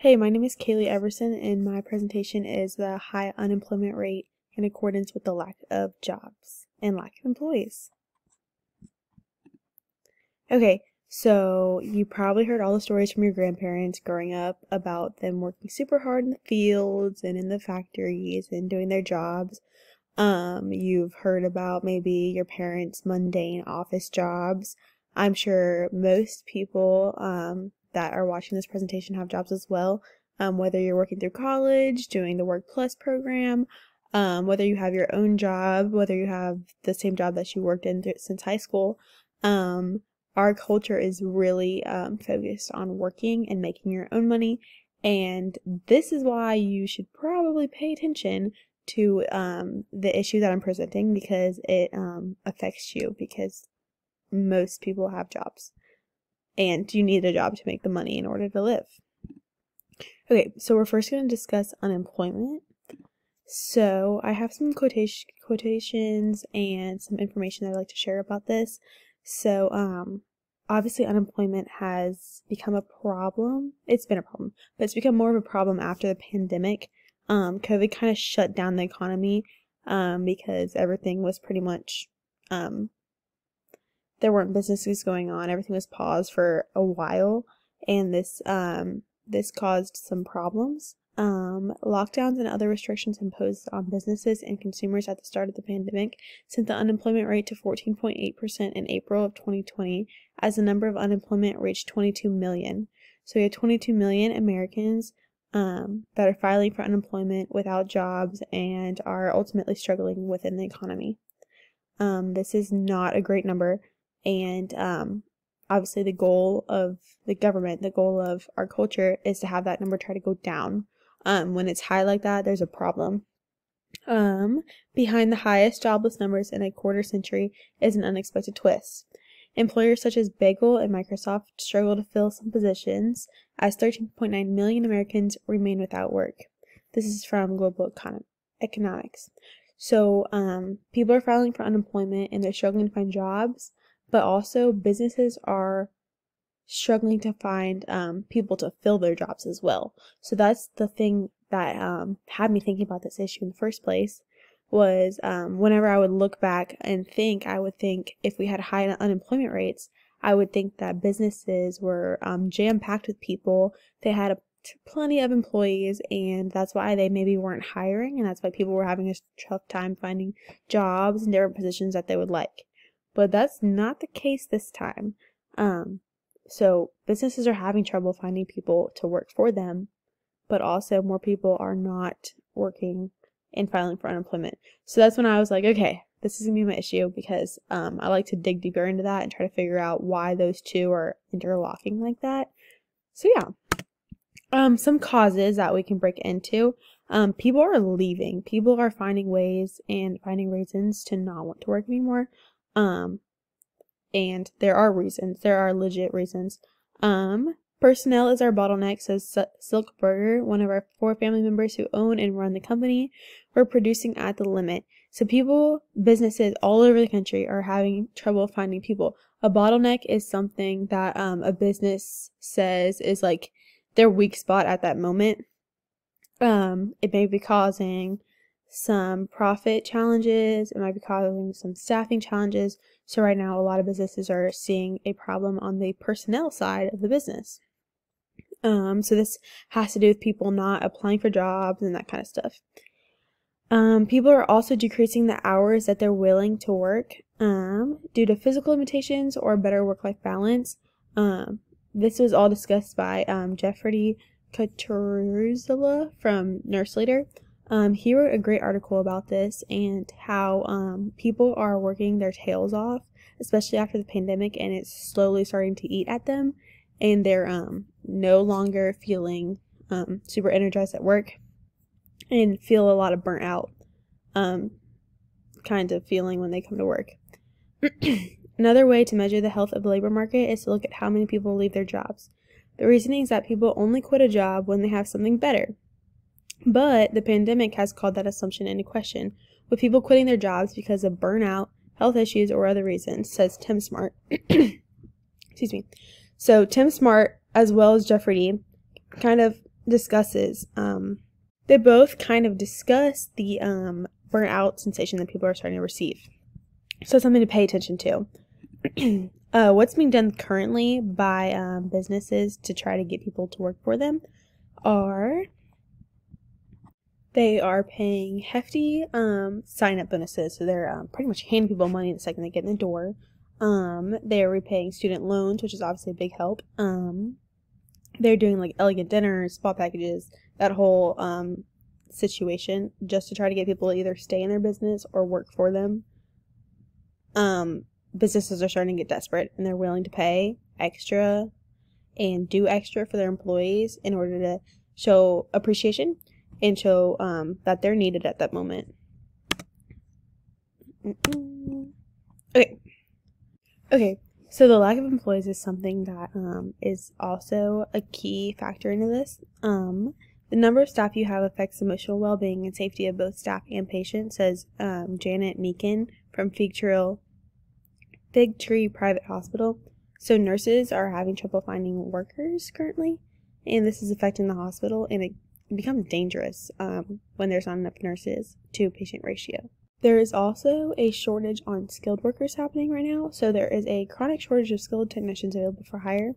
Hey, my name is Kaylee Everson, and my presentation is the high unemployment rate in accordance with the lack of jobs and lack of employees. Okay, so you probably heard all the stories from your grandparents growing up about them working super hard in the fields and in the factories and doing their jobs. You've heard about maybe your parents' mundane office jobs. I'm sure most people that are watching this presentation have jobs as well. Whether you're working through college, doing the Work Plus program, whether you have your own job, whether you have the same job that you worked in since high school. Our culture is really focused on working and making your own money, and this is why you should probably pay attention to the issue that I'm presenting, because it affects you, because most people have jobs and you need a job to make the money in order to live. Okay, so we're first going to discuss unemployment. So I have some quotations and some information that I'd like to share about this. So obviously unemployment has become a problem. It's been a problem, but it's become more of a problem after the pandemic. COVID kind of shut down the economy because everything was pretty much, there weren't businesses going on. Everything was paused for a while, and this caused some problems. Lockdowns and other restrictions imposed on businesses and consumers at the start of the pandemic sent the unemployment rate to 14.8% in April of 2020, as the number of unemployment reached 22 million. So we have 22 million Americans that are filing for unemployment without jobs and are ultimately struggling within the economy. This is not a great number, and obviously the goal of the government, the goal of our culture, is to have that number try to go down. When it's high like that, there's a problem. Behind the highest jobless numbers in a quarter century is an unexpected twist. Employers such as Bagel and Microsoft struggle to fill some positions, as 13.9 million Americans remain without work. This is from Global Economics. So people are filing for unemployment and they're struggling to find jobs, but also businesses are struggling to find people to fill their jobs as well. So that's the thing that had me thinking about this issue in the first place, was whenever I would look back and think, I would think if we had high unemployment rates, I would think that businesses were jam-packed with people. They had plenty of employees, and that's why they maybe weren't hiring, and that's why people were having a tough time finding jobs in different positions that they would like. But that's not the case this time. So businesses are having trouble finding people to work for them, but also more people are not working and filing for unemployment. So that's when I was like, okay, this is gonna be my issue, because I like to dig deeper into that and try to figure out why those two are interlocking like that. So yeah, some causes that we can break into. People are leaving. People are finding ways and finding reasons to not want to work anymore. And there are reasons. There are legit reasons. Personnel is our bottleneck, says Silk Burger, one of our 4 family members who own and run the company. We're producing at the limit. So businesses all over the country are having trouble finding people. A bottleneck is something that a business says is like their weak spot at that moment. It may be causing some profit challenges. It might be causing some staffing challenges. So right now, a lot of businesses are seeing a problem on the personnel side of the business. So this has to do with people not applying for jobs and that kind of stuff. People are also decreasing the hours that they're willing to work due to physical limitations or better work-life balance. This was all discussed by Jeffrey Caturuzela from Nurse Leader. He wrote a great article about this and how people are working their tails off, especially after the pandemic, and it's slowly starting to eat at them, and they're no longer feeling super energized at work and feel a lot of burnt out kind of feeling when they come to work. Another way to measure the health of the labor market is to look at how many people leave their jobs. The reasoning is that people only quit a job when they have something better. But the pandemic has called that assumption into question, with people quitting their jobs because of burnout, health issues, or other reasons, says Tim Smart. Excuse me. So Tim Smart, as well as Jeffrey D, kind of discusses, they both kind of discuss the burnout sensation that people are starting to receive. So something to pay attention to. What's being done currently by businesses to try to get people to work for them are they are paying hefty sign-up bonuses. So they're pretty much handing people money the second they get in the door. They're repaying student loans, which is obviously a big help. They're doing like elegant dinners, spa packages, that whole situation, just to try to get people to either stay in their business or work for them. Businesses are starting to get desperate, and they're willing to pay extra and do extra for their employees in order to show appreciation and show that they're needed at that moment. Okay, so the lack of employees is something that is also a key factor into this. The number of staff you have affects emotional well-being and safety of both staff and patients, says Janet Meakin from Fig Tree Private Hospital. So nurses are having trouble finding workers currently, and this is affecting the hospital, and it becomes dangerous when there's not enough nurses to patient ratio. There is also a shortage on skilled workers happening right now. So there is a chronic shortage of skilled technicians available for hire.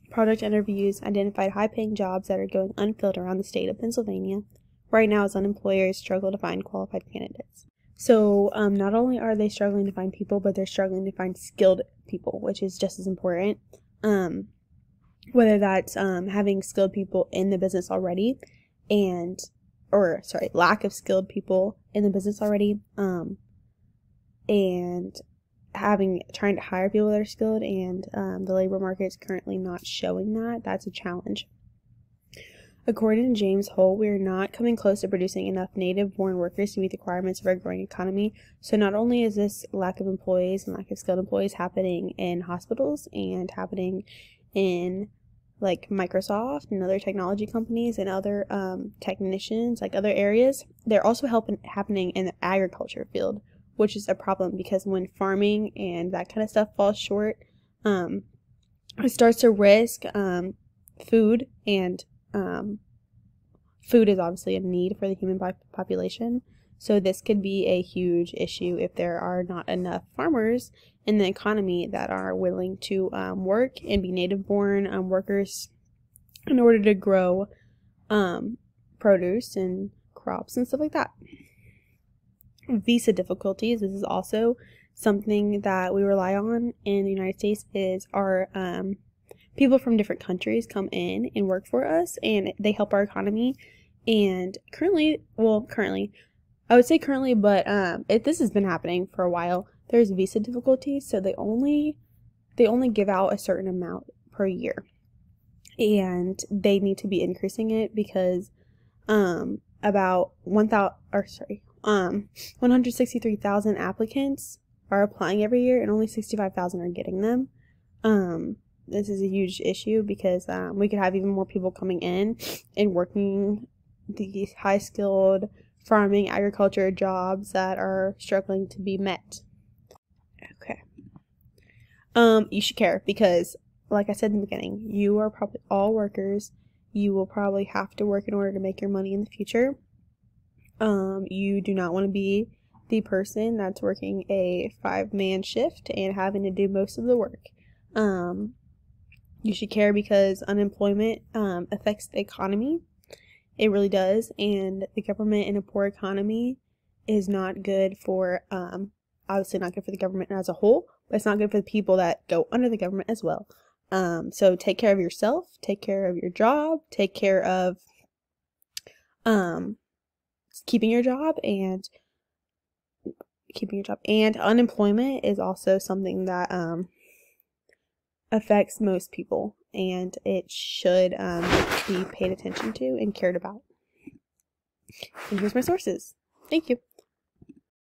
Product interviews identified high-paying jobs that are going unfilled around the state of Pennsylvania right now as employers struggle to find qualified candidates. So not only are they struggling to find people, but they're struggling to find skilled people, which is just as important. Whether that's having skilled people in the business already lack of skilled people in the business already, and trying to hire people that are skilled, and the labor market is currently not showing that. That's a challenge. According to James Hull, we are not coming close to producing enough native-born workers to meet the requirements of our growing economy. So not only is this lack of employees and lack of skilled employees happening in hospitals and happening in like Microsoft and other technology companies and other technicians, like other areas, they're also happening in the agriculture field, which is a problem because when farming and that kind of stuff falls short, it starts to risk food, and food is obviously a need for the human population. So this could be a huge issue if there are not enough farmers in the economy that are willing to work and be native-born workers in order to grow produce and crops and stuff like that. Visa difficulties. This is also something that we rely on in the United States. Is our people from different countries come in and work for us, and they help our economy. And currently, I would say currently, but this has been happening for a while. There's visa difficulties, so they only give out a certain amount per year, and they need to be increasing it because about 163,000 applicants are applying every year, and only 65,000 are getting them. This is a huge issue because we could have even more people coming in and working these high-skilled farming, agriculture jobs that are struggling to be met. Okay. You should care because, like I said in the beginning, you are probably all workers. You will probably have to work in order to make your money in the future. You do not want to be the person that's working a 5-man shift and having to do most of the work. You should care because unemployment affects the economy. It really does, and the government in a poor economy is not good for, obviously not good for the government as a whole, but it's not good for the people that go under the government as well. So take care of yourself, take care of your job, take care of keeping your job, and unemployment is also something that affects most people, and it should be paid attention to and cared about. And here's my sources. Thank you.